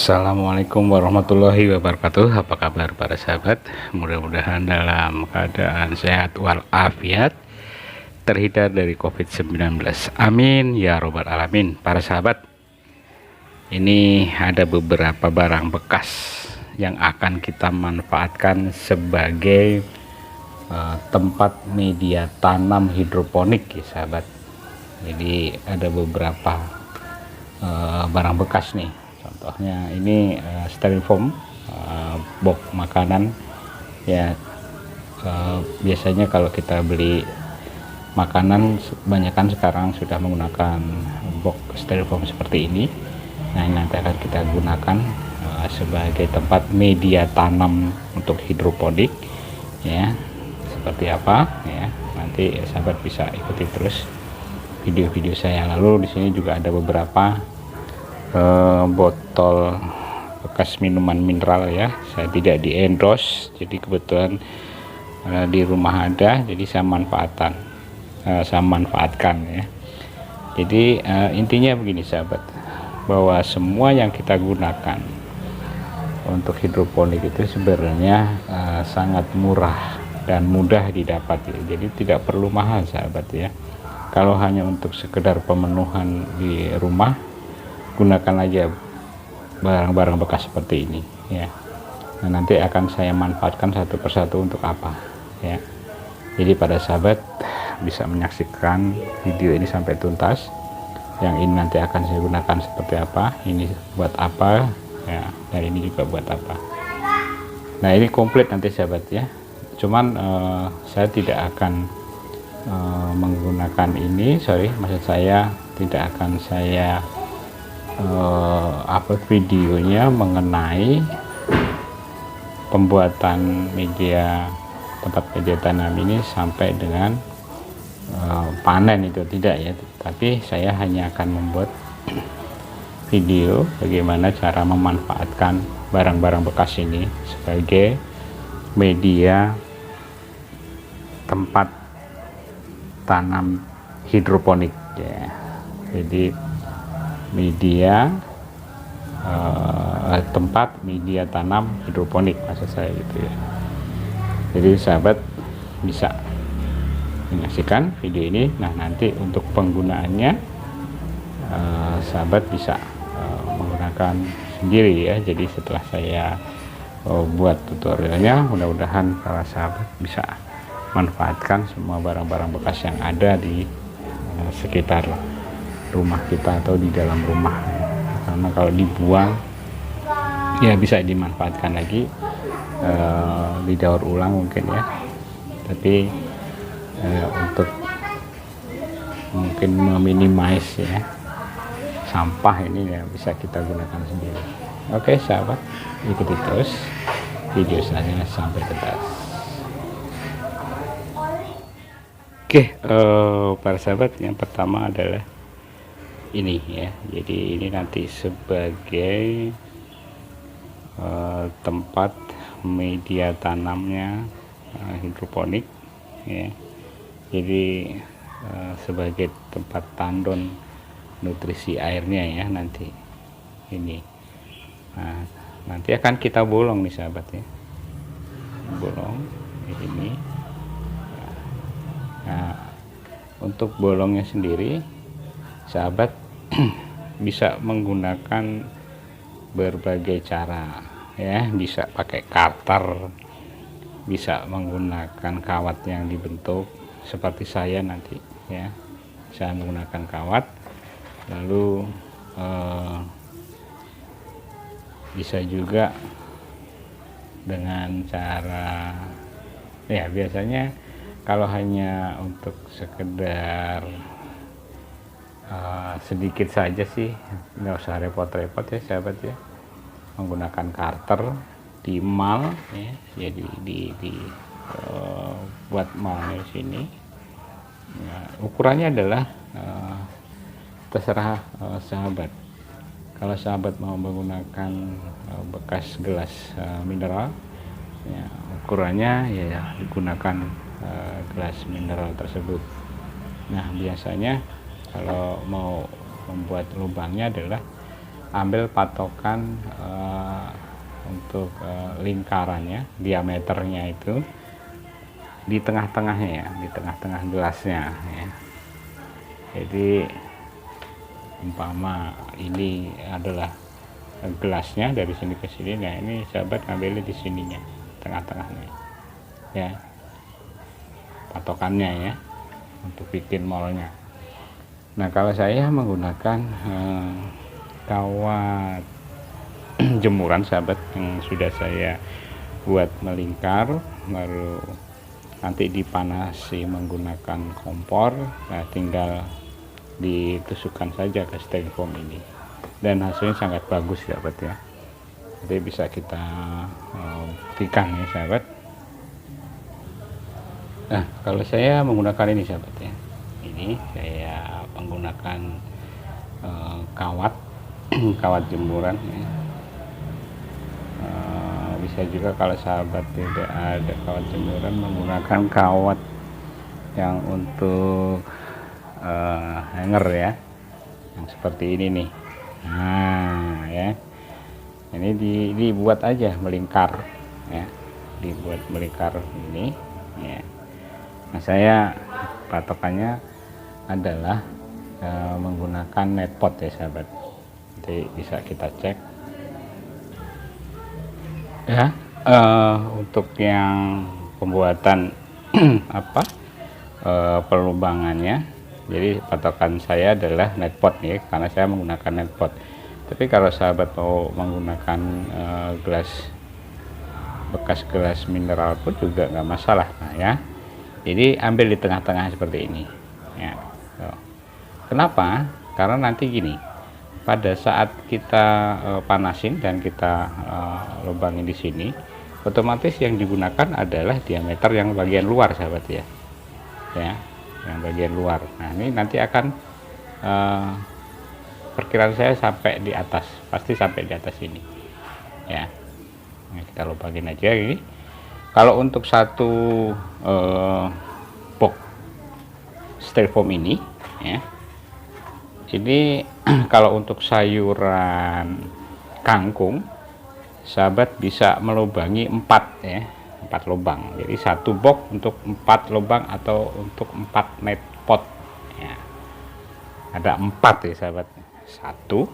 Assalamualaikum warahmatullahi wabarakatuh. Apa kabar para sahabat? Mudah-mudahan dalam keadaan sehat walafiat, terhindar dari COVID-19. Amin ya robbal alamin. Para sahabat, ini ada beberapa barang bekas yang akan kita manfaatkan sebagai tempat media tanam hidroponik ya sahabat. Jadi ada beberapa barang bekas nih. Contohnya ini styrofoam, box makanan ya. Biasanya kalau kita beli makanan kebanyakan sekarang sudah menggunakan box styrofoam seperti ini. Nah, ini nanti akan kita gunakan sebagai tempat media tanam untuk hidroponik ya. Seperti apa ya, nanti sahabat bisa ikuti terus video-video saya. Lalu di sini juga ada beberapa botol bekas minuman mineral ya. Saya tidak di endorse, jadi kebetulan di rumah ada, jadi saya manfaatkan ya. Jadi intinya begini sahabat, bahwa semua yang kita gunakan untuk hidroponik itu sebenarnya sangat murah dan mudah didapat ya. Jadi tidak perlu mahal sahabat ya. Kalau hanya untuk sekedar pemenuhan di rumah, gunakan aja barang-barang bekas seperti ini ya. Nah, nanti akan saya manfaatkan satu persatu untuk apa ya. Jadi pada sahabat bisa menyaksikan video ini sampai tuntas. Yang ini nanti akan saya gunakan seperti apa, ini buat apa ya, dan ini juga buat apa. Nah, ini komplit nanti sahabat ya. Cuman saya tidak akan menggunakan ini, maksud saya tidak akan saya upload videonya mengenai pembuatan media tempat media tanam ini sampai dengan panen, itu tidak ya. Tapi saya hanya akan membuat video bagaimana cara memanfaatkan barang-barang bekas ini sebagai media tempat tanam hidroponik ya. Jadi media tempat media tanam hidroponik maksud saya gitu ya. Jadi sahabat bisa menyaksikan video ini. Nah, nanti untuk penggunaannya sahabat bisa menggunakan sendiri ya. Jadi setelah saya buat tutorialnya, mudah-mudahan para sahabat bisa manfaatkan semua barang-barang bekas yang ada di sekitar rumah kita atau di dalam rumah ya. Karena kalau dibuang ya bisa dimanfaatkan lagi, didaur ulang mungkin ya. Tapi untuk mungkin meminimais ya sampah ini ya, bisa kita gunakan sendiri. Oke sahabat, ikuti terus video selanjutnya sampai tuntas. Oke, para sahabat, yang pertama adalah ini ya. Jadi ini nanti sebagai tempat media tanamnya hidroponik ya. Jadi sebagai tempat tandon nutrisi airnya ya nanti ini. Nah, nanti akan kita bolong nih sahabat ya, bolong ini. Nah, untuk bolongnya sendiri sahabat bisa menggunakan berbagai cara ya. Bisa pakai cutter, bisa menggunakan kawat yang dibentuk seperti saya nanti ya. Saya menggunakan kawat, lalu bisa juga dengan cara ya, biasanya kalau hanya untuk sekedar sedikit saja sih nggak usah repot-repot ya sahabat ya, menggunakan cutter di mal ya. Jadi buat mal di sini ya, ukurannya adalah terserah sahabat. Kalau sahabat mau menggunakan bekas gelas mineral ya, ukurannya ya digunakan gelas mineral tersebut. Nah, biasanya kalau mau membuat lubangnya adalah ambil patokan untuk lingkarannya, diameternya itu di tengah-tengahnya ya, di tengah-tengah gelasnya ya. Jadi umpama ini adalah gelasnya dari sini ke sini, nah ini sahabat ngambilnya di sininya, tengah-tengahnya ya, patokannya ya, untuk bikin molnya. Nah kalau saya menggunakan kawat jemuran sahabat yang sudah saya buat melingkar, baru nanti dipanasi menggunakan kompor, nah tinggal ditusukkan saja ke styrofoam ini, dan hasilnya sangat bagus sahabat ya. Jadi bisa kita buktikan ya sahabat. Nah kalau saya menggunakan ini sahabat ya, ini saya menggunakan kawat kawat jemuran ya. Bisa juga kalau sahabat tidak ada kawat jemuran, menggunakan kawat yang untuk hanger ya, yang seperti ini nih. Nah ya, ini dibuat aja melingkar ya, dibuat melingkar ini ya. Nah saya patokannya adalah menggunakan netpot ya sahabat. Nanti bisa kita cek ya. Untuk yang pembuatan pelubangannya, jadi patokan saya adalah netpot nih, karena saya menggunakan netpot. Tapi kalau sahabat mau menggunakan bekas gelas mineral pun juga nggak masalah. Nah ya, jadi ambil di tengah-tengah seperti ini ya. Kenapa? Karena nanti gini, pada saat kita panasin dan kita lubangin di sini, otomatis yang digunakan adalah diameter yang bagian luar sahabat ya, yang bagian luar. Nah ini nanti akan perkiraan saya sampai di atas, pasti sampai di atas ini ya. Nah, kita lubangin aja ini. Kalau untuk satu box styrofoam ini ya, ini kalau untuk sayuran kangkung sahabat bisa melubangi 4 ya, 4 lubang. Jadi satu box untuk 4 lubang atau untuk 4 netpot ya. Ada 4 ya sahabat, 1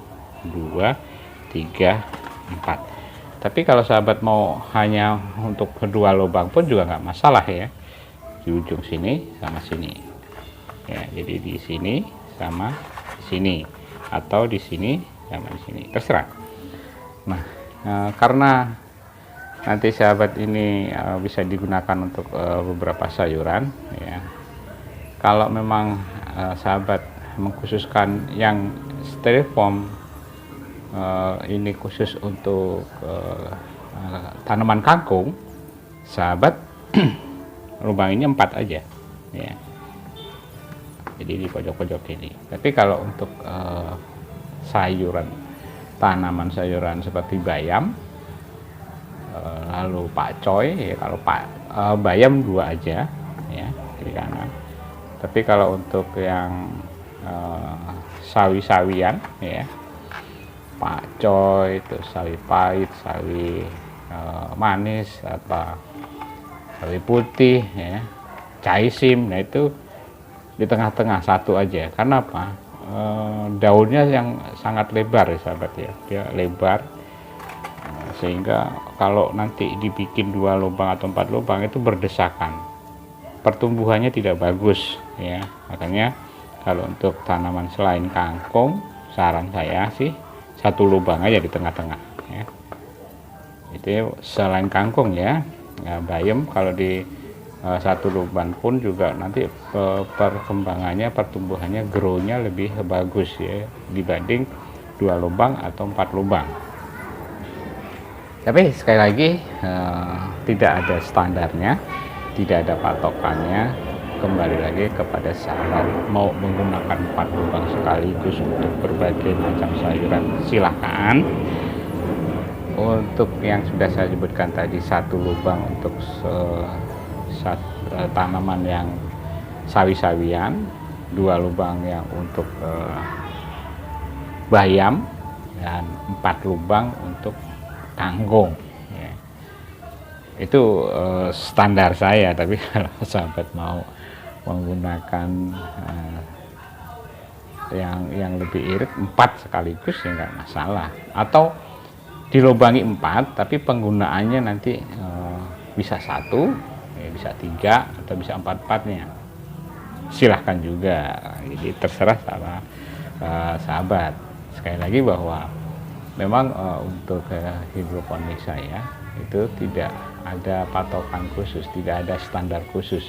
2 3 4. Tapi kalau sahabat mau hanya untuk kedua lubang pun juga nggak masalah ya, di ujung sini sama sini ya. Jadi di sini sama di sini, atau di sini sama di sini, terserah. Nah karena nanti sahabat ini bisa digunakan untuk beberapa sayuran ya. Kalau memang sahabat mengkhususkan yang styrofoam ini khusus untuk tanaman kangkung, sahabat lubanginnya 4 aja ya. Jadi di pojok-pojok ini. Tapi kalau untuk sayuran, tanaman sayuran seperti bayam, lalu pakcoy ya, kalau bayam 2 aja ya, kiri kanan. Tapi kalau untuk yang sawi-sawian ya, pakcoy, itu sawi pahit, sawi manis, apa sawi putih ya, caisim, nah itu di tengah-tengah 1 aja. Karena apa? Daunnya yang sangat lebar ya sahabat ya, dia lebar, sehingga kalau nanti dibikin 2 lubang atau 4 lubang itu berdesakan, pertumbuhannya tidak bagus ya. Makanya kalau untuk tanaman selain kangkung, saran saya sih 1 lubang aja di tengah-tengah ya. Itu selain kangkung ya. Nah, bayam kalau di 1 lubang pun juga nanti perkembangannya, pertumbuhannya, grow-nya lebih bagus ya dibanding 2 lubang atau 4 lubang. Tapi sekali lagi tidak ada standarnya, tidak ada patokannya. Kembali lagi kepada sahabat mau menggunakan 4 lubang sekaligus untuk berbagai macam sayuran, silahkan. Untuk yang sudah saya sebutkan tadi, 1 lubang untuk tanaman yang sawi-sawian, 2 lubang yang untuk bayam dan 4 lubang untuk kangkung ya. Itu standar saya, tapi kalau sahabat mau menggunakan yang lebih irit 4 sekaligus ya nggak masalah, atau dilubangi 4 tapi penggunaannya nanti bisa 1 ya, bisa 3 atau bisa 4-4-nya, silahkan juga. Jadi terserah sama sahabat. Sekali lagi bahwa memang untuk hidroponik saya itu tidak ada patokan khusus, tidak ada standar khusus.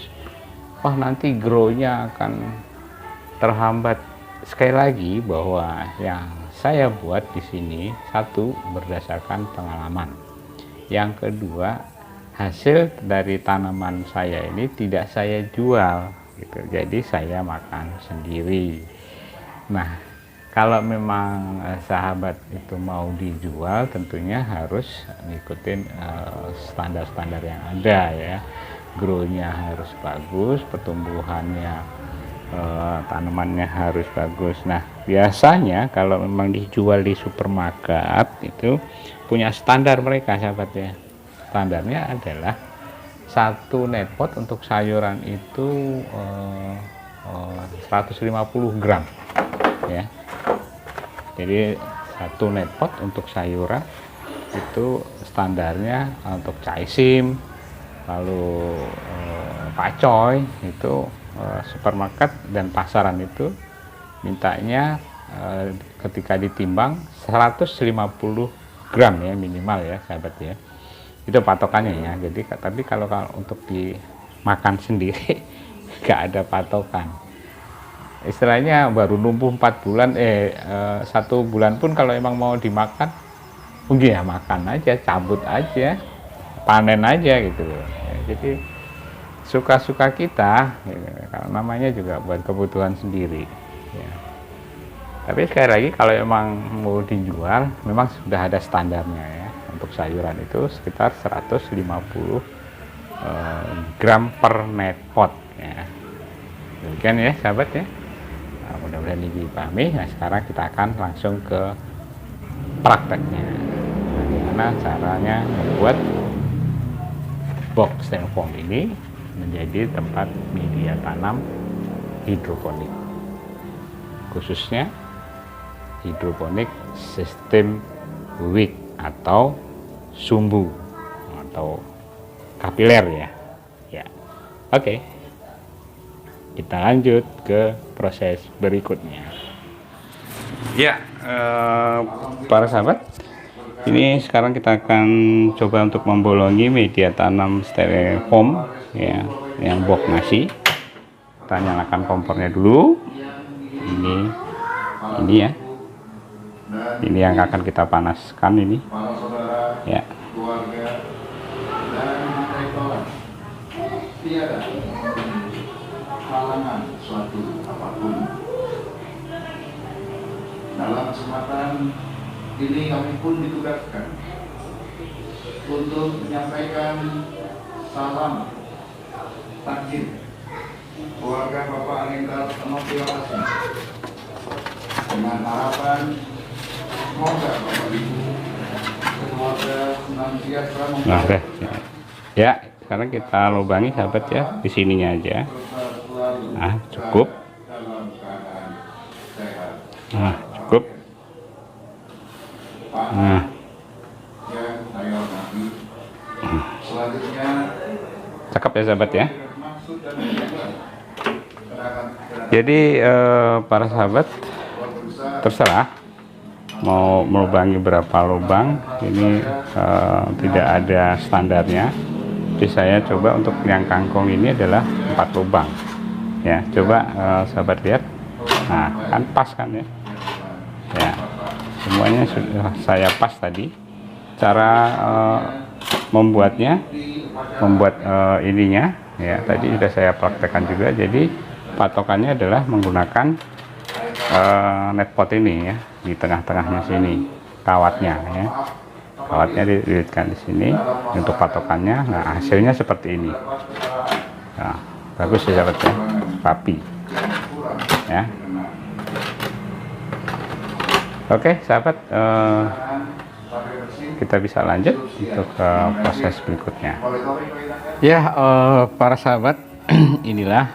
Oh nanti grow-nya akan terhambat. Sekali lagi bahwa yang saya buat di sini, satu, berdasarkan pengalaman. Yang kedua, hasil dari tanaman saya ini tidak saya jual gitu. Jadi saya makan sendiri. Nah, kalau memang sahabat itu mau dijual, tentunya harus ngikutin standar-standar yang ada ya. Grow-nya harus bagus, pertumbuhannya, tanamannya harus bagus. Nah, biasanya kalau memang dijual di supermarket itu punya standar mereka, sahabat ya. Standarnya adalah 1 net pot untuk sayuran itu 150 gram ya. Jadi 1 net pot untuk sayuran itu standarnya untuk caisim, lalu pacoy itu supermarket dan pasaran itu mintanya ketika ditimbang 150 gram ya minimal ya sahabat ya. Itu patokannya ya. Jadi tapi kalau untuk dimakan sendiri nggak ada patokan. Istilahnya baru numbuh 4 bulan 1 bulan pun kalau emang mau dimakan mungkin ya makan aja, cabut aja, panen aja gitu loh ya, jadi suka-suka kita ya, namanya juga buat kebutuhan sendiri ya. Tapi sekali lagi kalau emang mau dijual memang sudah ada standarnya ya. Untuk sayuran itu sekitar 150 gram per net pot ya. Demikian ya sahabat ya. Nah, mudah-mudahan ini dipahami. Nah, sekarang kita akan langsung ke prakteknya. Bagaimana caranya membuat box styrofoam ini menjadi tempat media tanam hidroponik, khususnya hidroponik sistem wick atau sumbu atau kapiler ya. Ya, oke. Kita lanjut ke proses berikutnya. Ya, para sahabat, ini sekarang kita akan coba untuk membolongi media tanam styrofoam ya, yang box nasi. Kita nyalakan kompornya dulu. Ini ya. Ini yang akan kita panaskan ini. Ya. Halangan suatu apapun. Dalam kesempatan ini kami pun ditugaskan untuk menyampaikan salam takdir keluarga Bapak Alenggar Tenopiawasi dengan harapan semoga Bapak Ibu keluarga senantiasa Nah, ya, sekarang kita lubangi sahabat ya, di sininya aja. Nah, cukup. Nah, cukup. Nah, cakep ya sahabat ya. Jadi para sahabat terserah mau melubangi berapa lubang, ini tidak ada standarnya. Jadi saya coba untuk yang kangkung ini adalah 4 lubang ya. Coba sahabat lihat, nah kan pas kan ya. Ya, semuanya sudah saya pas tadi. Cara membuat ininya ya tadi sudah saya praktekkan juga. Jadi patokannya adalah menggunakan net pot ini ya, di tengah-tengahnya sini kawatnya ya. Kawatnya dililitkan di sini untuk patokannya. Nah, hasilnya seperti ini. Nah, bagus ya sahabat ya, rapi ya. Oke, sahabat, pakai mesin. kita bisa lanjut untuk proses berikutnya. Boleh kopi kita. Ya, para sahabat, inilah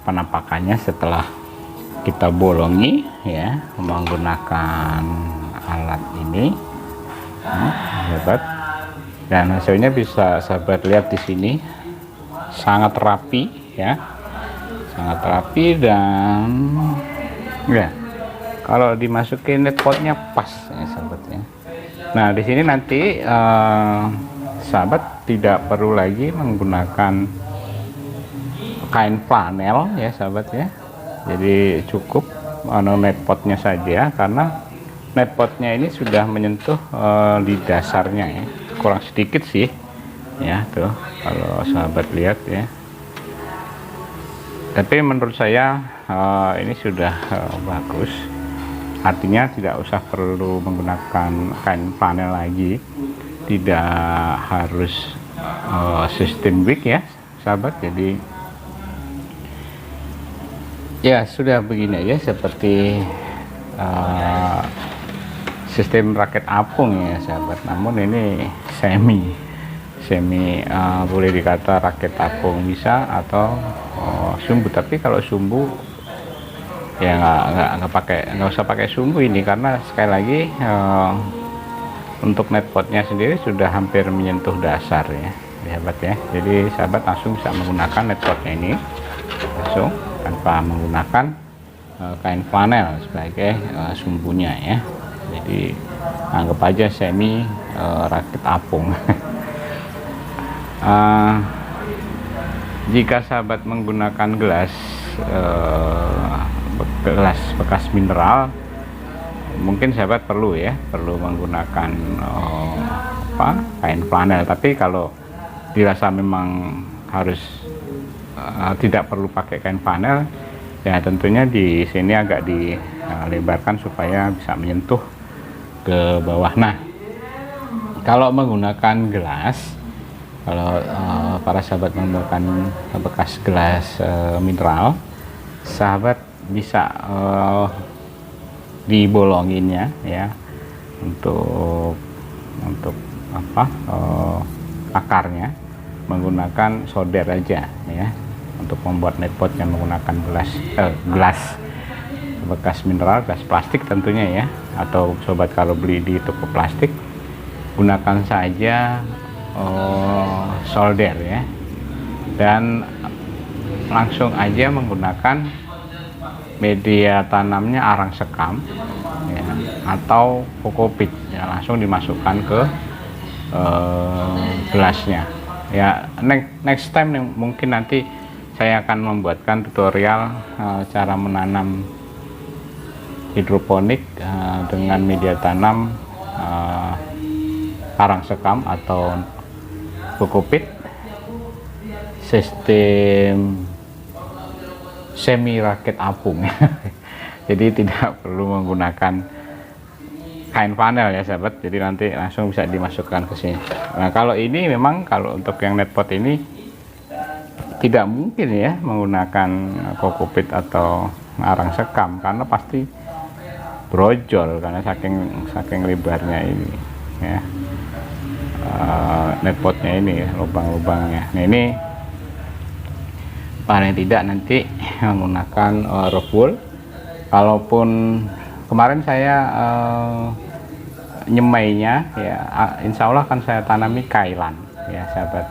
penampakannya setelah kita bolongi ya menggunakan alat ini, sahabat. Dan hasilnya bisa sahabat lihat di sini, sangat rapi ya, sangat rapi. Dan ya kalau dimasukin net potnya pas ya sahabat ya. Nah di sini nanti sahabat tidak perlu lagi menggunakan kain flanel ya sahabat ya. Jadi cukup net potnya saja, karena net potnya ini sudah menyentuh di dasarnya ya, kurang sedikit sih ya tuh kalau sahabat lihat ya. Tapi menurut saya ini sudah bagus, artinya tidak usah perlu menggunakan kain flanel lagi, tidak harus sistem wick ya sahabat. Jadi ya sudah begini aja, seperti sistem raket apung ya sahabat. Namun ini semi boleh dikata raket apung bisa, atau sumbu. Tapi kalau sumbu ya nggak usah pakai sumbu ini, karena sekali lagi untuk net potnya sendiri sudah hampir menyentuh dasar ya sahabat ya. Jadi sahabat langsung bisa menggunakan net potnya ini langsung tanpa menggunakan kain flanel sebagai sumbunya ya. Jadi anggap aja semi rakit apung. Jika sahabat menggunakan gelas bekas mineral, mungkin sahabat perlu menggunakan kain flanel. Tapi kalau dirasa memang harus tidak perlu pakai kain flanel, ya tentunya di sini agak dilebarkan supaya bisa menyentuh ke bawah. Nah kalau menggunakan gelas, kalau para sahabat menggunakan bekas gelas mineral, sahabat bisa dibolonginnya ya untuk akarnya menggunakan solder aja ya, untuk membuat net pot yang menggunakan gelas bekas mineral, gelas plastik tentunya ya, atau sobat kalau beli di toko plastik, gunakan saja solder ya, dan langsung aja menggunakan media tanamnya arang sekam ya, atau kokopit ya, langsung dimasukkan ke gelasnya ya. Next time mungkin nanti saya akan membuatkan tutorial cara menanam hidroponik dengan media tanam arang sekam atau kokopit sistem semi raket apung. Jadi tidak perlu menggunakan kain flanel ya sahabat. Jadi nanti langsung bisa dimasukkan ke sini. Nah kalau ini memang, kalau untuk yang net pot ini tidak mungkin ya menggunakan kokopit atau arang sekam, karena pasti brojol karena saking lebarnya ini ya, net potnya ini ya, lubang-lubangnya. Nah ini paling tidak nanti menggunakan rock wool. Kalaupun kemarin saya nyemainya ya, insya Allah akan saya tanami kailan ya sahabat,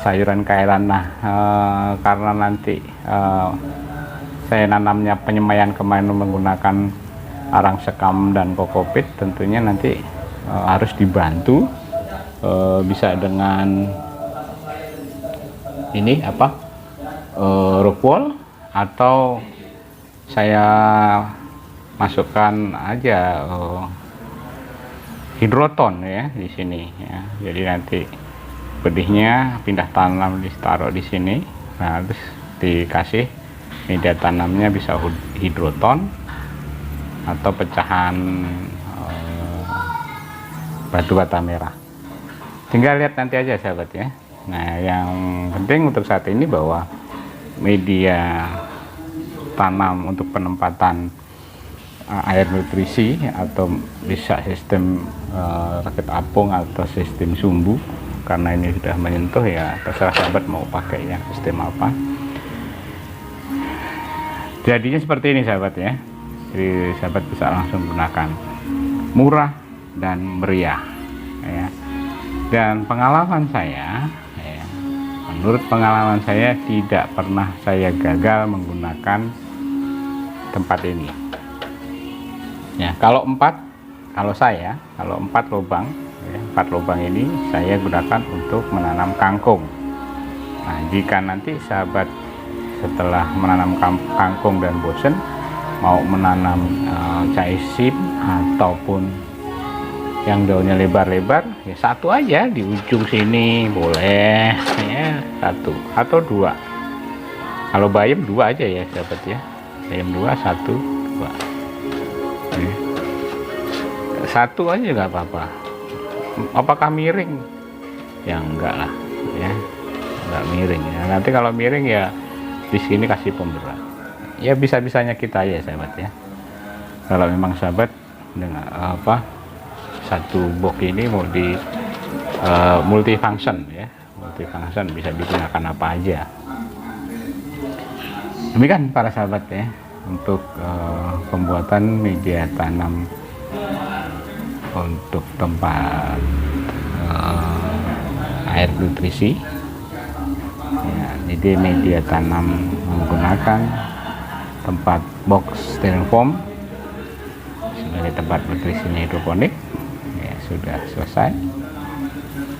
sayuran kailan. Nah karena nanti saya nanamnya penyemaian kemarin menggunakan arang sekam dan kokopit, tentunya nanti harus dibantu bisa dengan ini rock wool, atau saya masukkan aja hidroton ya di sini ya. Jadi nanti bedihnya pindah tanam ditaruh di sini, nah terus dikasih media tanamnya bisa hidroton atau pecahan batu bata merah. Tinggal lihat nanti aja sahabat ya. Nah yang penting untuk saat ini bahwa media tanam untuk penempatan air nutrisi atau bisa sistem rakit apung atau sistem sumbu. Karena ini sudah menyentuh ya terserah sahabat mau pakainya sistem apa. Jadinya seperti ini sahabat ya, jadi sahabat bisa langsung gunakan, murah dan meriah ya. Dan pengalaman saya ya, menurut pengalaman saya tidak pernah saya gagal menggunakan tempat ini ya. Kalau empat lubang ya, 4 lubang ini saya gunakan untuk menanam kangkung. Nah, jika nanti sahabat setelah menanam kangkung dan bosen mau menanam caisim ataupun yang daunnya lebar-lebar, ya satu aja di ujung sini boleh ya, satu atau dua. Kalau bayam dua aja ya sahabat ya, bayam dua, satu, dua. Satu aja nggak apa-apa. Apakah miring? Ya enggak lah ya, enggak miring ya. Nanti kalau miring ya di sini kasih pemberat. Ya bisa-bisanya kita ya sahabat ya. Kalau memang sahabat dengan satu box ini mau di multifunction ya, multifunction bisa digunakan apa aja. Demikian para sahabat ya untuk pembuatan media tanam untuk tempat air nutrisi ya. Jadi media tanam menggunakan tempat box styrofoam sebagai tempat nutrisinya hidroponik ya, sudah selesai.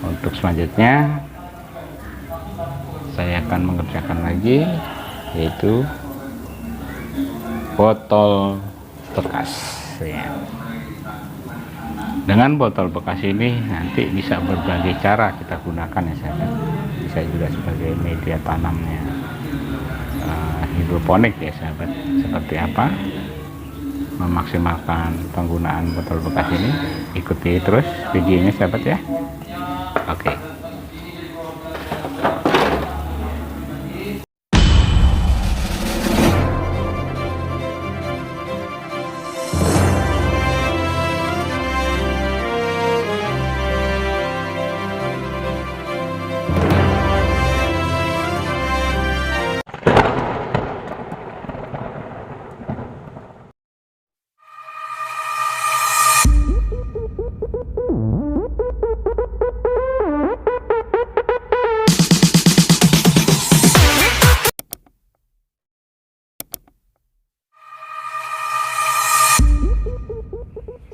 Untuk selanjutnya saya akan mengerjakan lagi, yaitu botol bekas ya. Dengan botol bekas ini nanti bisa berbagai cara kita gunakan ya sahabat. Bisa juga sebagai media tanamnya hidroponik ya sahabat. Seperti apa memaksimalkan penggunaan botol bekas ini, ikuti terus videonya sahabat ya. Oke.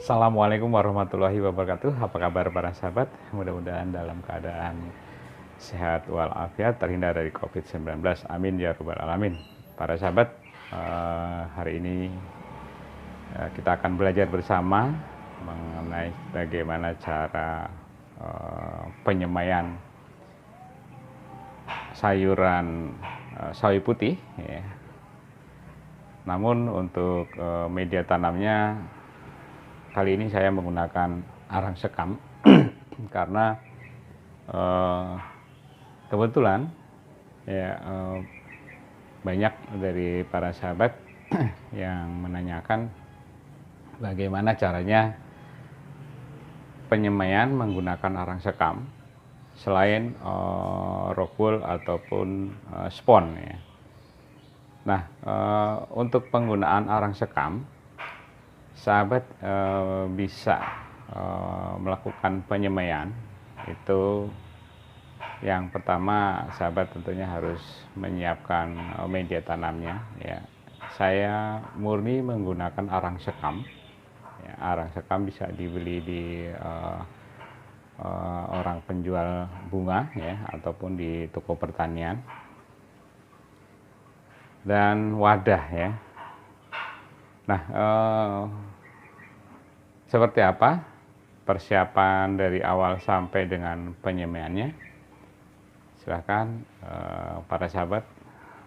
Assalamualaikum warahmatullahi wabarakatuh. Apa kabar para sahabat? Mudah-mudahan dalam keadaan sehat walafiat, terhindar dari COVID-19. Amin ya rabbal alamin. Para sahabat, hari ini kita akan belajar bersama mengenai bagaimana cara penyemaian sayuran sawi putih ya. Namun untuk media tanamnya kali ini saya menggunakan arang sekam karena kebetulan ya banyak dari para sahabat yang menanyakan bagaimana caranya penyemaian menggunakan arang sekam selain rockwool ataupun spon ya. Nah, untuk penggunaan arang sekam sahabat bisa melakukan penyemaian. Itu yang pertama, sahabat tentunya harus menyiapkan media tanamnya ya. Saya murni menggunakan arang sekam ya. Arang sekam bisa dibeli di orang penjual bunga ya, ataupun di toko pertanian. Dan wadah ya. Nah, seperti apa persiapan dari awal sampai dengan penyemaiannya? Silahkan para sahabat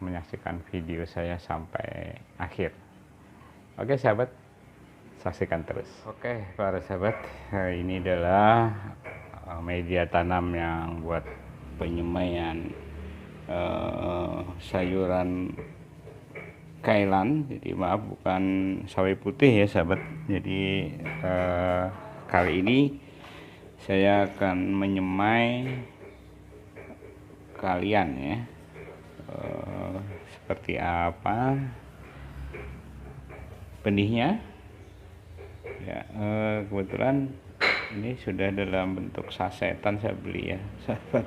menyaksikan video saya sampai akhir. Oke sahabat, saksikan terus. Oke para sahabat, ini adalah media tanam yang buat penyemaian sayuran kailan, jadi maaf bukan sawi putih ya sahabat. Jadi kali ini saya akan menyemai kalian ya, seperti apa benihnya ya. Kebetulan ini sudah dalam bentuk sasetan saya beli ya sahabat.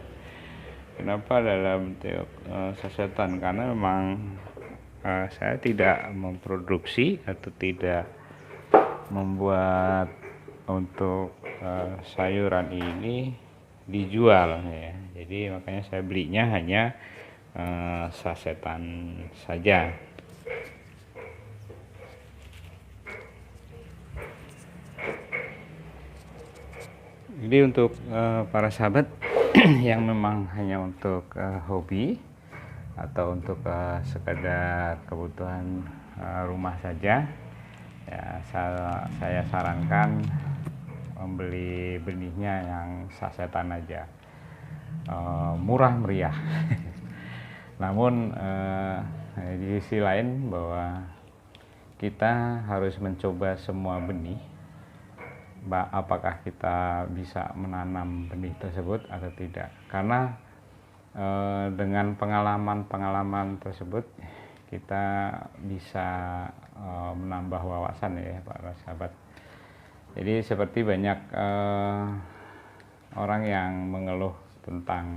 Kenapa dalam bentuk sasetan? Karena memang saya tidak memproduksi atau tidak membuat untuk sayuran ini dijual ya. Jadi makanya saya belinya hanya sasetan saja. Jadi untuk para sahabat yang memang hanya untuk hobi atau untuk sekadar kebutuhan rumah saja ya, saya sarankan membeli benihnya yang sasetan aja, murah meriah. Namun di sisi lain bahwa kita harus mencoba semua benih, apakah kita bisa menanam benih tersebut atau tidak, karena dengan pengalaman tersebut kita bisa menambah wawasan ya para sahabat. Jadi seperti banyak orang yang mengeluh tentang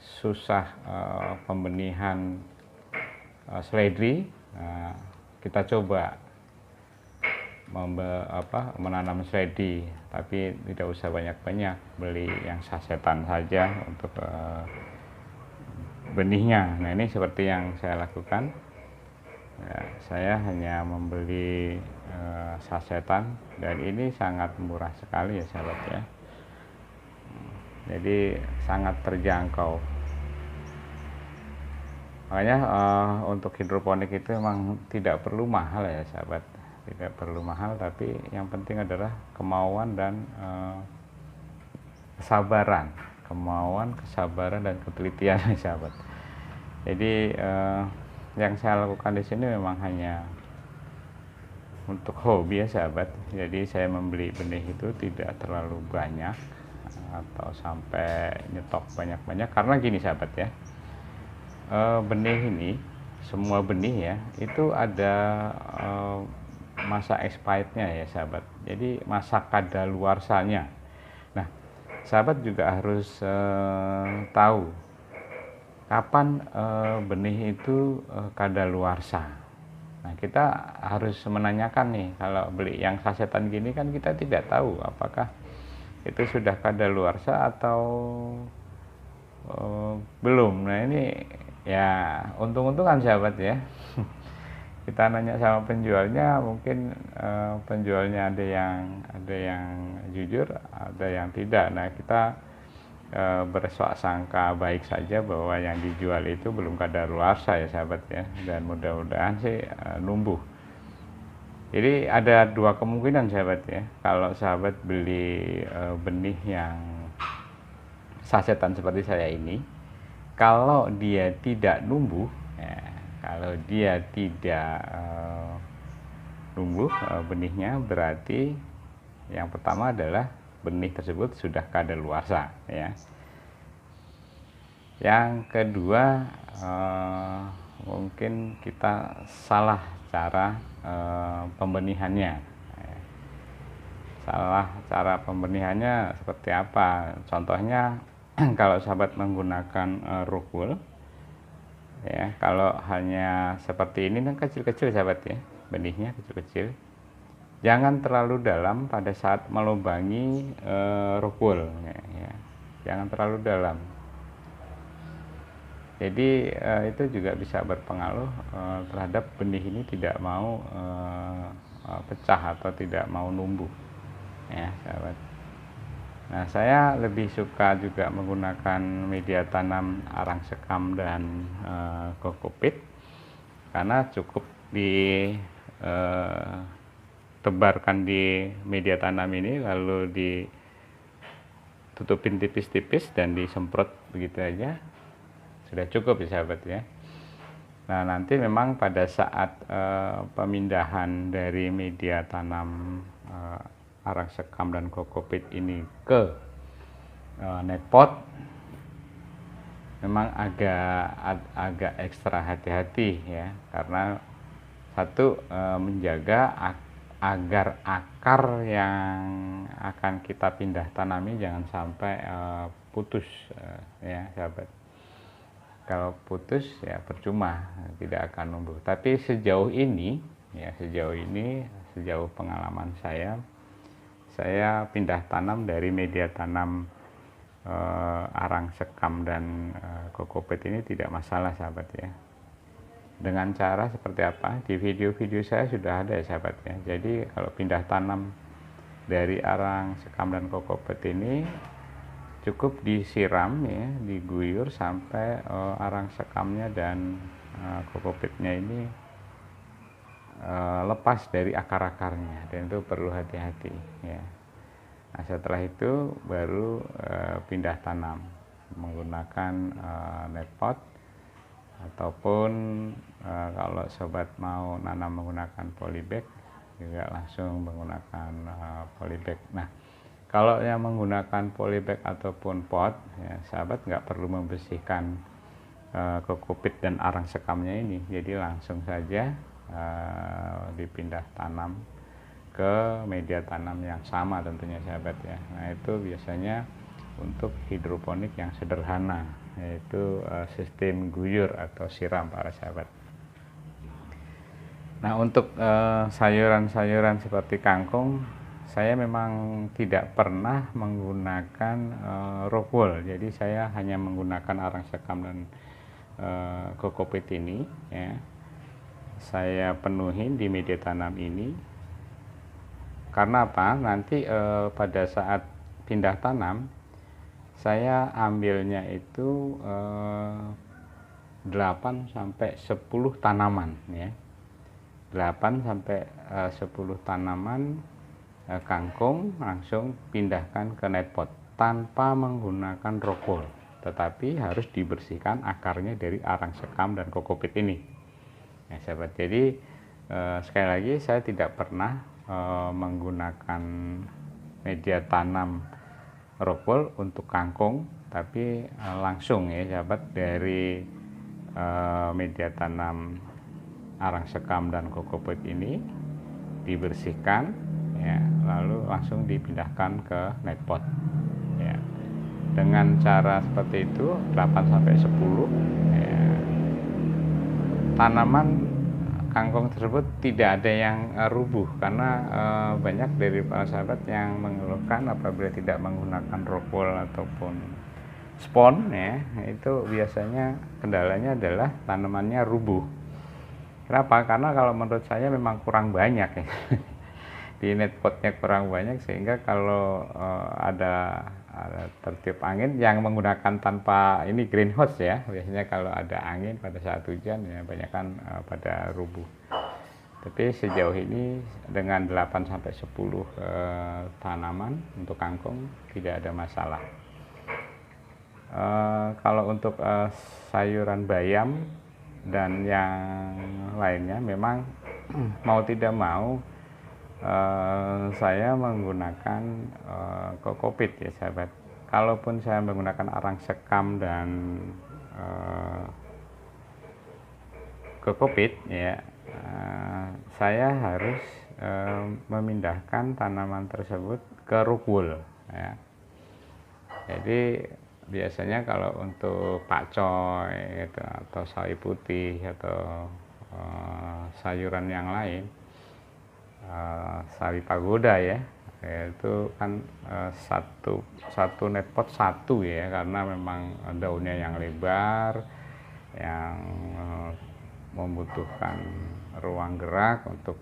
susah pembenihan seledri, kita coba menanam seledri, tapi tidak usah banyak-banyak, beli yang sasetan saja untuk benihnya. Nah ini seperti yang saya lakukan ya, saya hanya membeli sasetan dan ini sangat murah sekali ya sahabat ya. Jadi sangat terjangkau. Makanya untuk hidroponik itu memang tidak perlu mahal ya sahabat, tidak perlu mahal, tapi yang penting adalah kemauan dan kesabaran, dan ketelitian sahabat. Jadi yang saya lakukan di sini memang hanya untuk hobi ya sahabat. Jadi saya membeli benih itu tidak terlalu banyak atau sampai nyetok banyak-banyak, karena gini sahabat ya, benih ini, semua benih ya itu ada masa expirednya ya sahabat. Jadi masa kadaluarsanya. Nah sahabat juga harus tahu kapan benih itu kadaluarsa. Nah kita harus menanyakan nih, kalau beli yang sasetan gini kan kita tidak tahu apakah itu sudah kadaluarsa atau belum. Nah ini ya untung-untungan sahabat ya. Kita nanya sama penjualnya, mungkin penjualnya ada yang jujur, ada yang tidak. Nah kita bersuak sangka baik saja bahwa yang dijual itu belum kadaluarsa ya sahabat ya, dan mudah-mudahan sih numbuh. Jadi ada dua kemungkinan sahabat ya, kalau sahabat beli benih yang sasetan seperti saya ini, kalau dia tidak numbuh ya, kalau dia tidak numbuh benihnya, berarti yang pertama adalah benih tersebut sudah kadaluarsa ya. Yang kedua mungkin kita salah cara pembenihannya. Salah cara pembenihannya seperti apa? Contohnya kalau sahabat menggunakan rockwool ya, kalau hanya seperti ini kan kecil-kecil sahabat ya, benihnya kecil-kecil. Jangan terlalu dalam pada saat melubangi rockwool ya. Jangan terlalu dalam. Jadi itu juga bisa berpengaruh terhadap benih ini tidak mau pecah atau tidak mau numbuh ya sahabat. Nah saya lebih suka juga menggunakan media tanam arang sekam dan kokopit, karena cukup ditebarkan di media tanam ini, lalu ditutupin tipis-tipis dan disemprot begitu aja, sudah cukup ya sahabat ya. Nah, nanti memang pada saat pemindahan dari media tanam arang sekam dan kokopit ini ke netpot, memang agak ekstra hati-hati ya, karena satu, menjaga agar akar yang akan kita pindah tanami jangan sampai putus ya sahabat. Kalau putus ya percuma, tidak akan numbuh. Tapi sejauh ini sejauh pengalaman saya pindah tanam dari media tanam arang sekam dan kokopit ini tidak masalah sahabat ya. Dengan cara seperti apa? Di video-video saya sudah ada ya sahabat ya. Jadi kalau pindah tanam dari arang sekam dan kokopit ini cukup disiram ya, diguyur sampai arang sekamnya dan kokopitnya ini lepas dari akar-akarnya, dan itu perlu hati-hati ya. Nah, setelah itu baru pindah tanam menggunakan netpot, ataupun kalau sobat mau nanam menggunakan polybag juga langsung menggunakan polybag. Nah, kalau yang menggunakan polybag ataupun pot ya, sahabat nggak perlu membersihkan kokopit dan arang sekamnya ini, jadi langsung saja dipindah tanam ke media tanam yang sama tentunya sahabat ya. Nah, itu biasanya untuk hidroponik yang sederhana, yaitu sistem guyur atau siram para sahabat. Nah, untuk sayuran-sayuran seperti kangkung, saya memang tidak pernah menggunakan rock wool, jadi saya hanya menggunakan arang sekam dan kokopit ini ya. Saya penuhin di media tanam ini. Karena apa? Nanti pada saat pindah tanam, saya ambilnya itu 8 sampai 10 tanaman ya. 8 sampai 10 tanaman kangkung langsung pindahkan ke netpot tanpa menggunakan rock wool, tetapi harus dibersihkan akarnya dari arang sekam dan kokopit ini. Ya, sahabat. Jadi sekali lagi saya tidak pernah menggunakan media tanam rock wool untuk kangkung, tapi langsung ya sahabat, dari media tanam arang sekam dan kokopit ini dibersihkan ya, lalu langsung dipindahkan ke netpot ya. Dengan cara seperti itu 8 sampai 10 ya, tanaman kangkung tersebut tidak ada yang rubuh, karena banyak dari para sahabat yang mengeluhkan apabila tidak menggunakan rock wool ataupun spon ya, itu biasanya kendalanya adalah tanamannya rubuh. Kenapa? Karena kalau menurut saya memang kurang banyak ya. Di netpotnya kurang banyak, sehingga kalau ada tertiup angin yang menggunakan tanpa ini greenhouse ya, biasanya kalau ada angin pada saat hujan ya banyakkan pada rubuh. Tapi sejauh ini dengan 8 sampai 10 tanaman untuk kangkung tidak ada masalah. Kalau untuk sayuran bayam dan yang lainnya, memang mau tidak mau saya menggunakan kokopit ya sahabat. Kalaupun saya menggunakan arang sekam dan kokopit ya, saya harus memindahkan tanaman tersebut ke rock wool ya. Jadi biasanya kalau untuk pakcoy gitu, atau sawi putih atau sayuran yang lain, sawi pagoda ya, itu kan satu netpot satu ya, karena memang daunnya yang lebar, yang membutuhkan ruang gerak untuk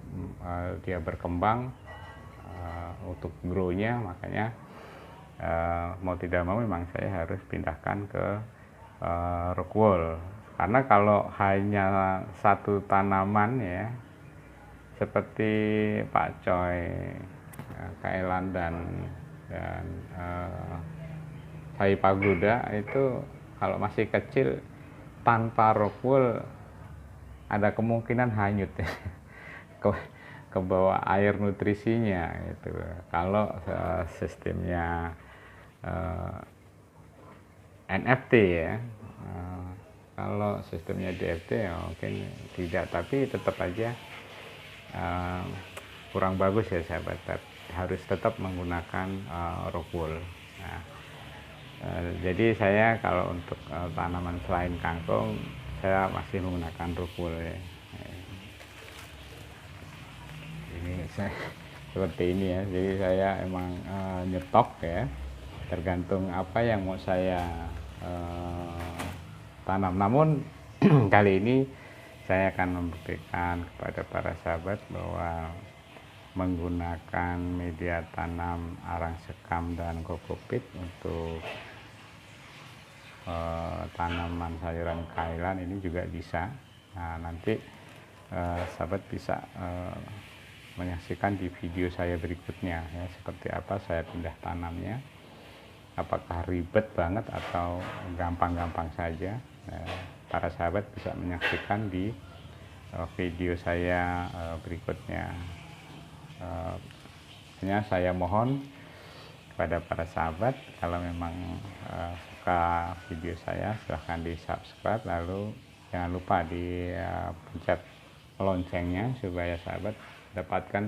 dia berkembang, untuk grow-nya. Makanya mau tidak mau memang saya harus pindahkan ke rock wool, karena kalau hanya satu tanaman ya, seperti pakcoy, kailan dan sawi pagoda, itu kalau masih kecil tanpa rock wool ada kemungkinan hanyut ya. ke ke bawah air nutrisinya gitu. Kalau sistemnya NFT ya, kalau sistemnya DFT ya mungkin tidak, tapi tetap aja kurang bagus ya sahabat. Harus tetap menggunakan rock wool. Nah, jadi saya kalau untuk tanaman selain kangkung saya masih menggunakan rock wool ya. Ini saya seperti ini ya, jadi saya emang nyetok ya, tergantung apa yang mau saya tanam. Namun kali ini saya akan membuktikan kepada para sahabat bahwa menggunakan media tanam arang sekam dan kokopit untuk tanaman sayuran kailan ini juga bisa. Nah, nanti sahabat bisa menyaksikan di video saya berikutnya ya, seperti apa saya pindah tanamnya, apakah ribet banget atau gampang-gampang saja. Para sahabat bisa menyaksikan di video saya berikutnya. Hanya saya mohon kepada para sahabat, kalau memang suka video saya silahkan di subscribe, lalu jangan lupa di pencet loncengnya supaya sahabat dapatkan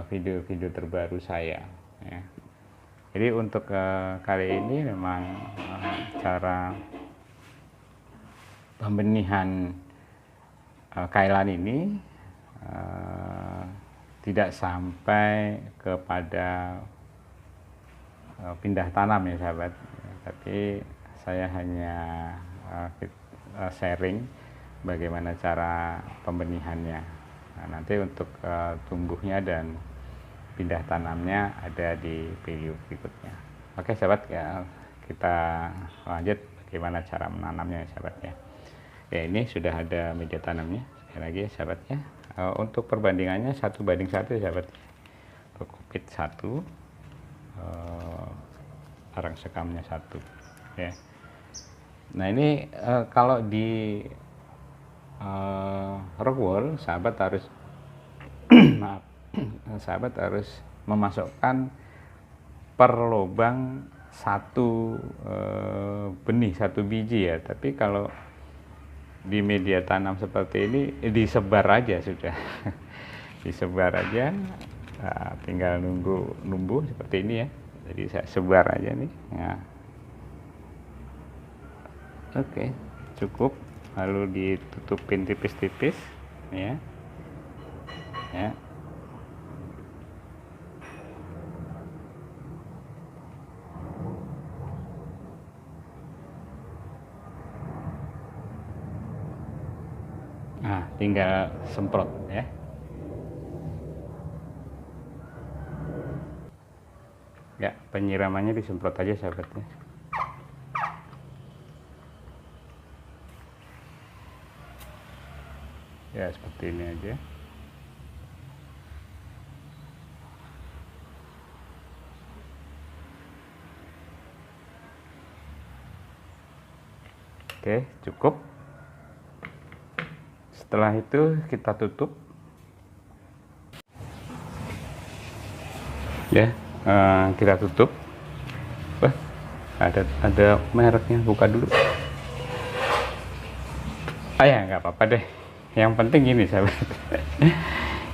video-video terbaru saya ya. Jadi untuk kali ini memang cara pembenihan kailan ini tidak sampai kepada pindah tanam ya sahabat, tapi saya hanya sharing bagaimana cara pembenihannya. Nah, nanti untuk tumbuhnya dan pindah tanamnya ada di video berikutnya. Oke sahabat ya, kita lanjut bagaimana cara menanamnya ya sahabat ya. Ya, ini sudah ada media tanamnya sekali lagi ya sahabat ya. Untuk perbandingannya 1:1 ya sahabat. Kokopit 1, arang sekamnya 1 ya. Nah ini kalau di rock wool sahabat harus maaf, sahabat harus memasukkan per lubang 1 benih, 1 biji ya. Tapi kalau di media tanam seperti ini disebar aja sudah. Disebar aja, tinggal nunggu numbuh seperti ini ya. Jadi saya sebar aja nih ya. Oke, cukup, lalu ditutupin tipis-tipis ya. Ya. Nah, tinggal semprot ya. Ya, penyiramannya disemprot aja sahabatnya. Ya, seperti ini aja. Oke, cukup. Setelah itu kita tutup. Ya, kita tutup. Wah, ada mereknya, buka dulu. Ya nggak apa-apa deh. Yang penting gini sahabat.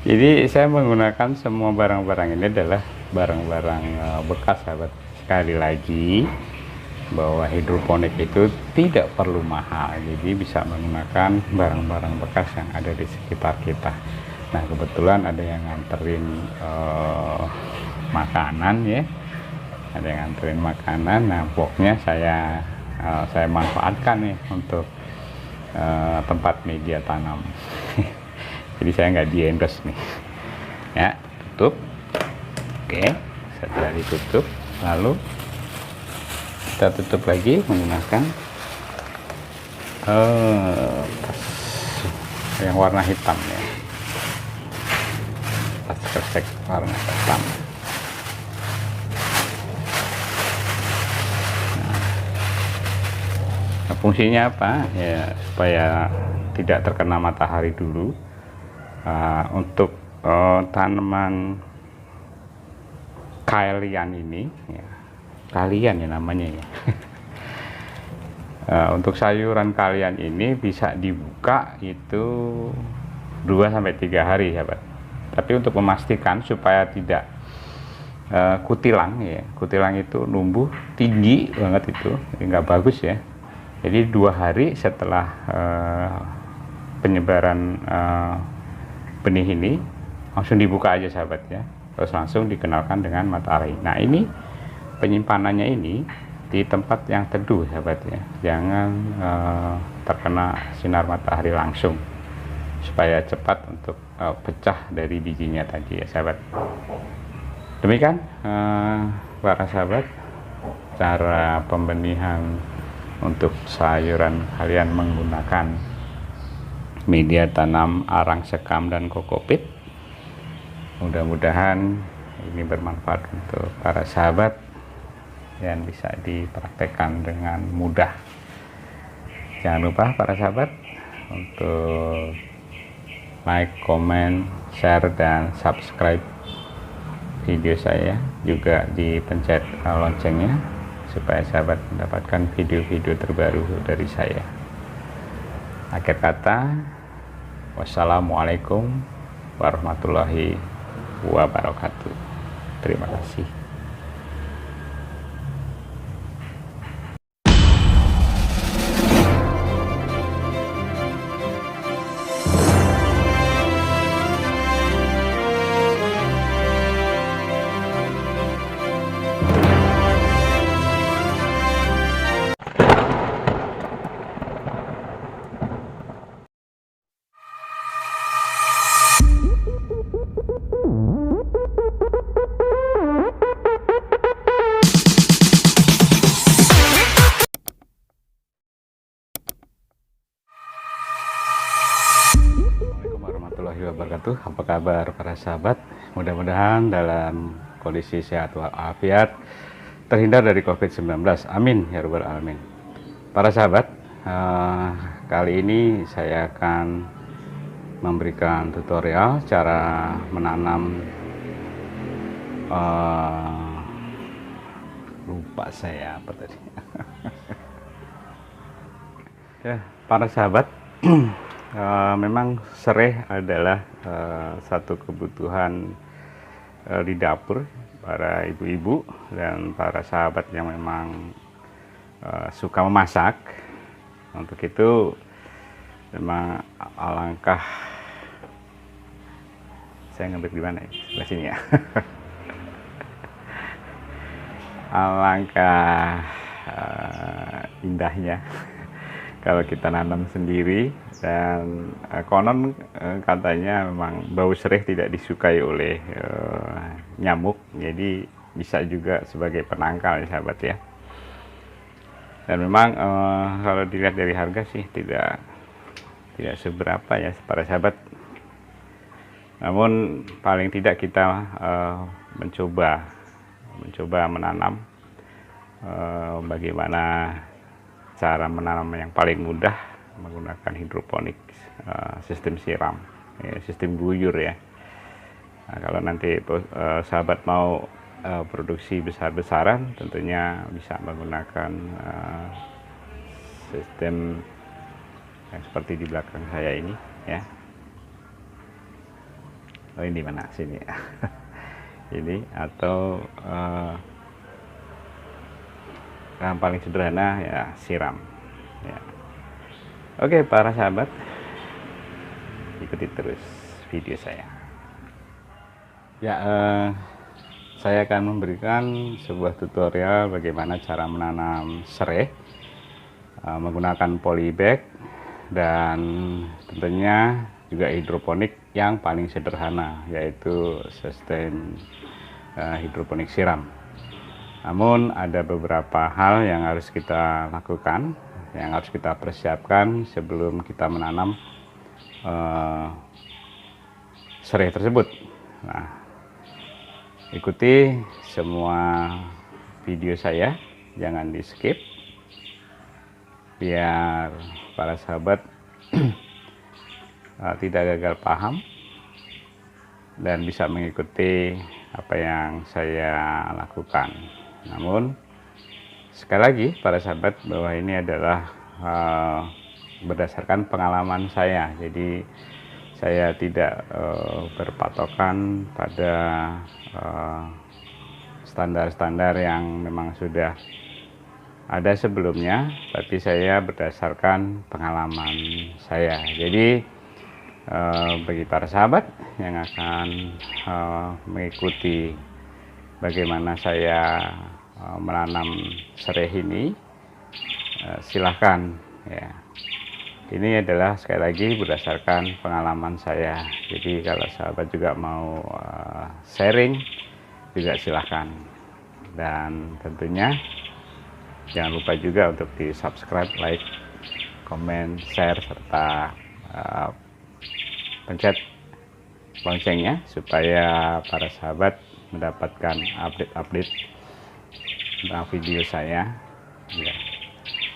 Jadi saya menggunakan semua barang-barang ini adalah barang-barang bekas sahabat. Sekali lagi bahwa hidroponik itu tidak perlu mahal, jadi bisa menggunakan barang-barang bekas yang ada di sekitar kita. Nah kebetulan ada yang nganterin makanan ya, ada yang nganterin makanan. Nah boxnya saya manfaatkan nih untuk tempat media tanam. Jadi saya nggak di endorse nih ya. Tutup. Oke, setelah ditutup lalu kita tutup lagi menggunakan yang warna hitam ya, tas kresek warna hitam. Nah, Fungsinya apa? Ya supaya tidak terkena matahari dulu. Untuk tanaman kalian ini, ya, kalian ya namanya ya. Untuk sayuran kalian ini bisa dibuka itu 2-3 hari sahabat. Tapi untuk memastikan supaya tidak kutilang ya, kutilang itu numbuh tinggi banget itu nggak bagus ya. Jadi 2 hari setelah penyebaran benih ini langsung dibuka aja sahabat ya, terus langsung dikenalkan dengan matahari. Nah ini penyimpanannya ini di tempat yang teduh sahabat ya, jangan terkena sinar matahari langsung supaya cepat untuk pecah dari bijinya tadi ya sahabat. Demikian para sahabat cara pembenihan untuk sayuran kalian menggunakan media tanam arang sekam dan kokopit. Mudah-mudahan ini bermanfaat untuk para sahabat dan bisa dipraktekkan dengan mudah. Jangan lupa para sahabat untuk like, comment, share, dan subscribe video saya, juga dipencet loncengnya supaya sahabat mendapatkan video-video terbaru dari saya. Akhir kata, wassalamualaikum warahmatullahi wabarakatuh. Terima kasih. Assalamualaikum warahmatullahi wabarakatuh. Apa kabar para sahabat? Mudah-mudahan dalam kondisi sehat walafiat, terhindar dari COVID-19. Amin ya rabbal alamin. Para sahabat, kali ini saya akan memberikan tutorial cara menanam lupa saya apa tadi. Ya, para sahabat, memang serai adalah satu kebutuhan di dapur para ibu-ibu dan para sahabat yang memang suka memasak. Untuk itu memang alangkah, saya ngambil di mana ya? Sebelah sini ya. Alangkah indahnya kalau kita nanam sendiri, dan konon katanya memang bau serai tidak disukai oleh nyamuk, jadi bisa juga sebagai penangkal ya sahabat ya. Dan memang kalau dilihat dari harga sih tidak seberapa ya para sahabat, namun paling tidak kita mencoba menanam. Bagaimana cara menanam yang paling mudah menggunakan hidroponik, sistem siram, sistem guyur ya. Nah, kalau nanti sahabat mau produksi besar-besaran, tentunya bisa menggunakan sistem yang seperti di belakang saya ini ya. Oh ini mana sini ya. Ini atau yang paling sederhana ya siram ya. Oke para sahabat, ikuti terus video saya ya. Saya akan memberikan sebuah tutorial bagaimana cara menanam serai menggunakan polybag dan tentunya juga hidroponik yang paling sederhana, yaitu sistem hidroponik siram. Namun ada beberapa hal yang harus kita lakukan, yang harus kita persiapkan sebelum kita menanam serai tersebut. Nah, ikuti semua video saya, jangan di skip. biar para sahabat tidak gagal paham dan bisa mengikuti apa yang saya lakukan. Namun sekali lagi para sahabat, bahwa ini adalah berdasarkan pengalaman saya, jadi saya tidak berpatokan pada standar-standar yang memang sudah ada sebelumnya, tapi saya berdasarkan pengalaman saya. Jadi bagi para sahabat yang akan mengikuti bagaimana saya menanam serai ini, silahkan ya. Ini adalah sekali lagi berdasarkan pengalaman saya. Jadi kalau sahabat juga mau sharing juga silahkan, dan tentunya jangan lupa juga untuk di subscribe, like, komen, share, serta pencet loncengnya supaya para sahabat mendapatkan update-update tentang video saya ya.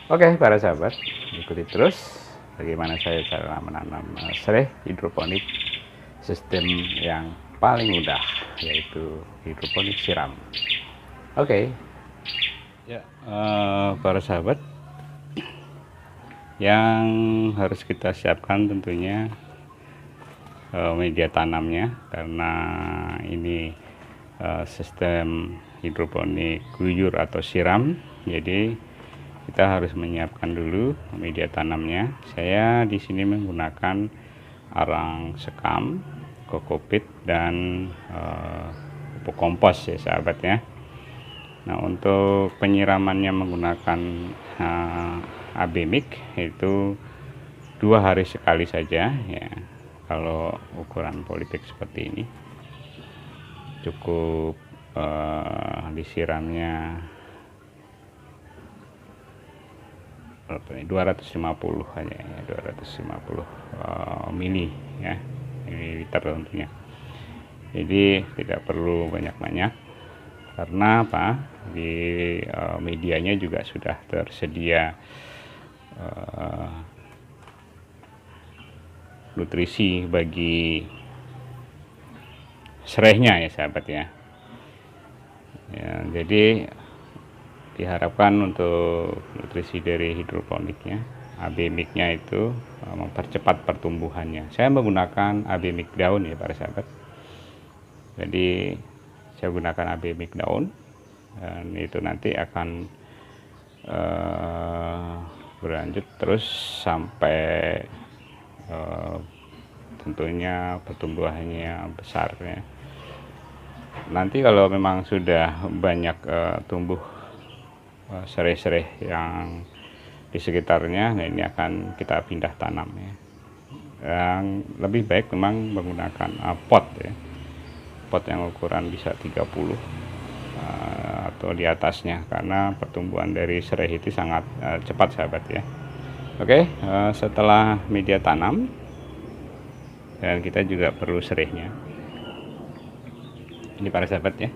Oke para sahabat, ikuti terus bagaimana saya cara menanam serai hidroponik sistem yang paling mudah, yaitu hidroponik siram. Oke ya, para sahabat, yang harus kita siapkan tentunya media tanamnya, karena ini sistem hidroponik guyur atau siram, jadi kita harus menyiapkan dulu media tanamnya. Saya di sini menggunakan arang sekam, kokopit, dan pupuk kompos ya sahabat ya. Nah, untuk penyiramannya menggunakan AB Mix, itu 2 hari sekali saja ya. Kalau ukuran polybag seperti ini cukup disiramnya 250 hanya ya, 250 mili ya, mililiter tentunya. Jadi tidak perlu banyak-banyak, karena apa, di medianya juga sudah tersedia nutrisi bagi serainya ya sahabat ya. Jadi diharapkan untuk nutrisi dari hidroponiknya, AB Mix-nya itu mempercepat pertumbuhannya. Saya menggunakan AB Mix daun ya para sahabat. Jadi saya gunakan AB Mix daun, dan itu nanti akan berlanjut terus sampai tentunya pertumbuhannya besar ya. Nanti kalau memang sudah banyak tumbuh serai-serai yang di sekitarnya, nah ini akan kita pindah tanam ya. Yang lebih baik memang menggunakan pot ya, pot yang ukuran bisa 30 atau di atasnya, karena pertumbuhan dari serai itu sangat cepat sahabat ya. Oke, setelah media tanam, dan kita juga perlu serainya ini para sahabat ya.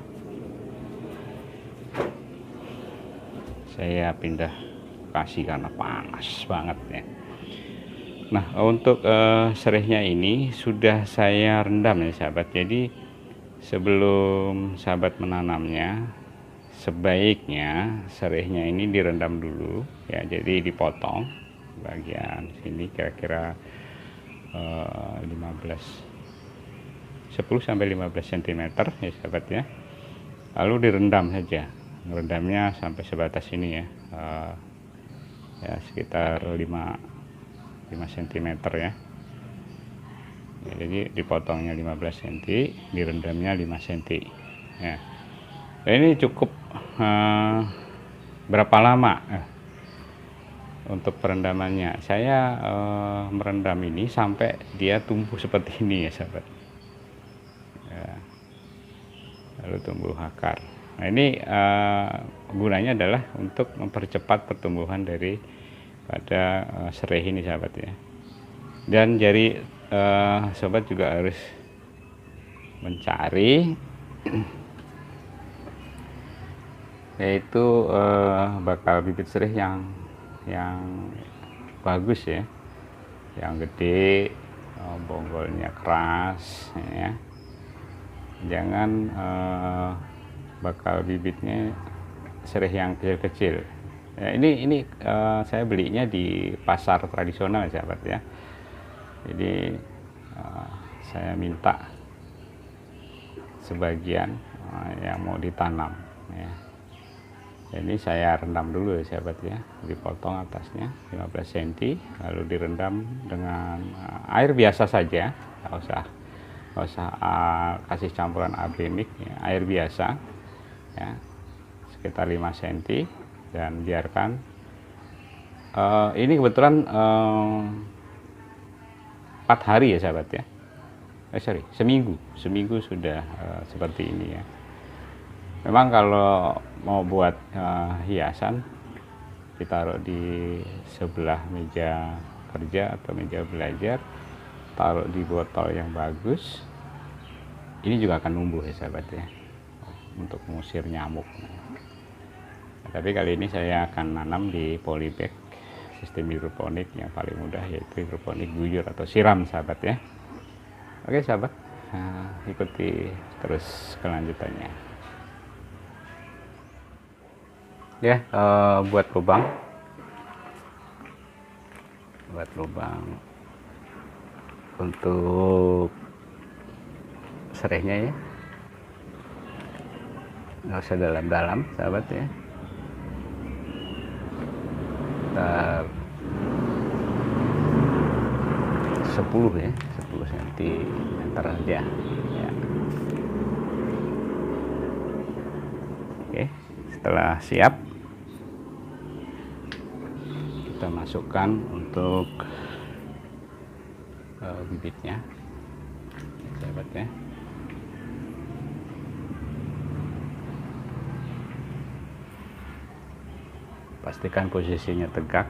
Saya pindah lokasi karena panas banget ya. Nah, untuk serainya ini sudah saya rendam ya sahabat. Jadi sebelum sahabat menanamnya, sebaiknya serainya ini direndam dulu ya. Jadi dipotong bagian sini kira-kira 10 sampai 15 cm ya sahabat ya. Lalu direndam saja, rendamnya sampai sebatas ini ya, ya sekitar 5 cm ya. Jadi dipotongnya 15 cm, direndamnya 5 cm ya. Ini cukup berapa lama untuk perendamannya? Saya merendam ini sampai dia tumbuh seperti ini ya sahabat ya. Lalu tumbuh akar. Nah ini gunanya adalah untuk mempercepat pertumbuhan dari pada serai ini sahabat ya. Dan jadi sobat juga harus mencari yaitu bakal bibit serai yang yang bagus ya, yang gede, bonggolnya keras ya. Jangan bakal bibitnya sereh yang kecil-kecil ya. Ini saya belinya di pasar tradisional sahabat ya. Jadi saya minta sebagian yang mau ditanam ya. Jadi saya rendam dulu ya sahabat ya, dipotong atasnya 15 cm, lalu direndam dengan air biasa saja, nggak usah kasih campuran abemik ya, air biasa ya, sekitar 5 cm, dan biarkan ini kebetulan 4 hari ya sahabat ya, seminggu sudah seperti ini ya. Memang kalau mau buat hiasan, ditaruh di sebelah meja kerja atau meja belajar, taruh di botol yang bagus, ini juga akan numbuh ya sahabat ya, untuk mengusir nyamuk. Tapi kali ini saya akan nanam di polybag sistem hidroponik yang paling mudah, yaitu hidroponik guyur atau siram sahabat ya. Oke sahabat, ikuti terus kelanjutannya ya. Buat lubang untuk serehnya ya, nggak usah dalam-dalam sahabat ya, sekitar 10 cm aja ya. Oke, setelah siap kita masukkan untuk bibitnya sahabat ya. Pastikan posisinya tegak.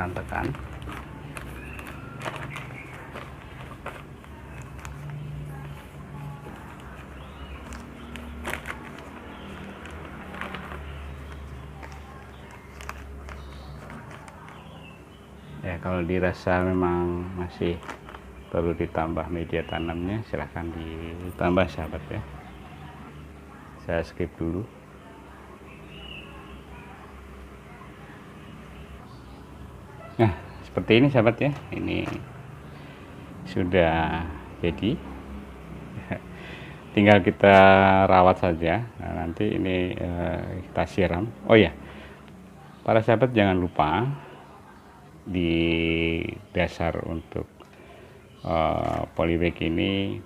Tekan ya. Kalau dirasa memang masih perlu ditambah media tanamnya, silahkan ditambah sahabat ya. Saya skip dulu. Nah seperti ini sahabat ya, ini sudah jadi. Tinggal kita rawat saja. Nah, nanti ini kita siram. Oh ya, para sahabat jangan lupa di dasar untuk polybag ini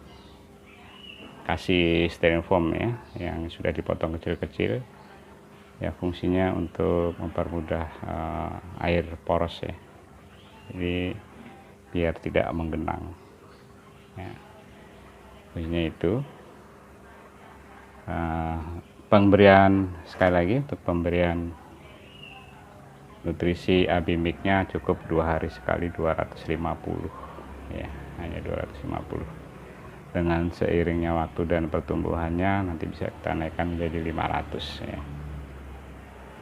kasih styrofoam ya, yang sudah dipotong kecil-kecil ya, fungsinya untuk mempermudah air poros ya, jadi biar tidak menggenang ya. Fungsinya itu pemberian, sekali lagi untuk pemberian nutrisi abimiknya cukup 2 hari sekali 250 ya, hanya 250. Dengan seiringnya waktu dan pertumbuhannya nanti bisa kita naikkan menjadi 500 ya.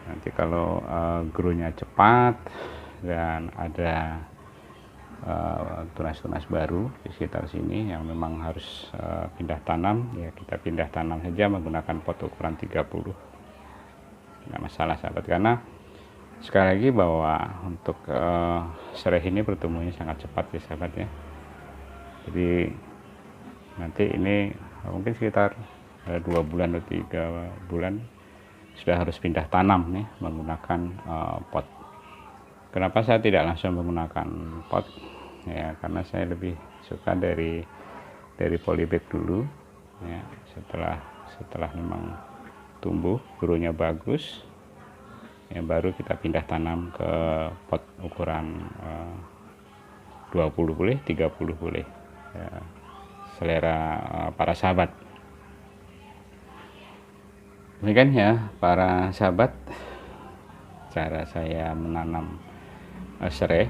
Nanti kalau grow-nya cepat dan ada tunas-tunas baru di sekitar sini yang memang harus pindah tanam ya, kita pindah tanam saja menggunakan pot ukuran 30, nggak masalah sahabat, karena sekali lagi bahwa untuk sereh ini pertumbuhannya sangat cepat ya sahabat ya. Jadi nanti ini mungkin sekitar 2 bulan atau 3 bulan sudah harus pindah tanam nih menggunakan pot. Kenapa saya tidak langsung menggunakan pot ya, karena saya lebih suka dari polybag dulu ya. Setelah memang tumbuh, grow-nya bagus ya, baru kita pindah tanam ke pot ukuran 20 boleh, 30 boleh ya, selera para sahabat. Demikian ya para sahabat, cara saya menanam sereh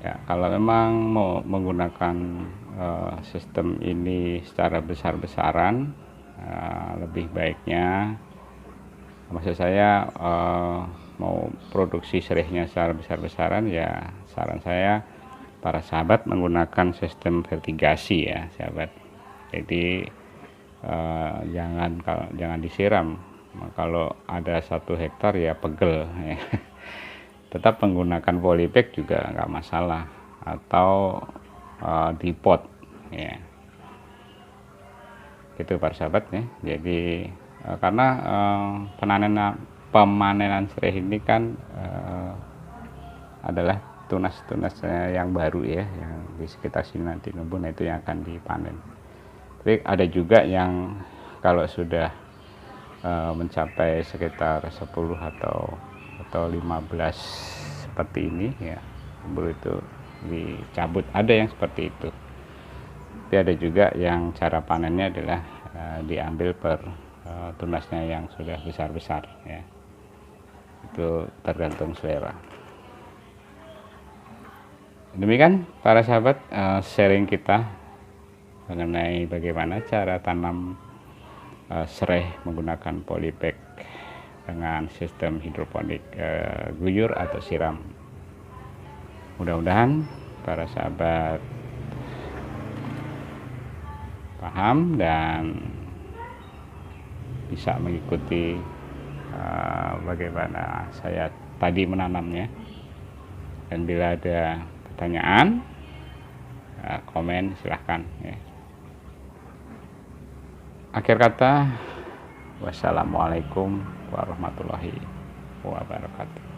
Ya, kalau memang mau menggunakan sistem ini secara besar-besaran, lebih baiknya, maksud saya mau produksi serihnya secara besar-besaran, ya saran saya para sahabat menggunakan sistem vertigasi ya sahabat. Jadi jangan disiram. Kalau ada 1 hektar ya pegel ya. Tetap menggunakan polybag juga nggak masalah, atau di pot ya, gitu para sahabat ya. Jadi karena pemanenan sereh ini kan adalah tunas-tunas yang baru ya, yang di sekitar sini nanti numbuh, nah itu yang akan dipanen. Tapi ada juga yang kalau sudah mencapai sekitar 10 atau 15 seperti ini ya, baru itu dicabut, ada yang seperti itu. Tapi ada juga yang cara panennya adalah diambil per tunasnya yang sudah besar-besar ya, itu tergantung selera. Demikian para sahabat, sharing kita mengenai bagaimana cara tanam serai menggunakan polybag dengan sistem hidroponik guyur atau siram. Mudah-mudahan para sahabat paham dan bisa mengikuti bagaimana saya tadi menanamnya. Dan bila ada pertanyaan, komen silahkan ya. Akhir kata, wassalamualaikum warahmatullahi wabarakatuh.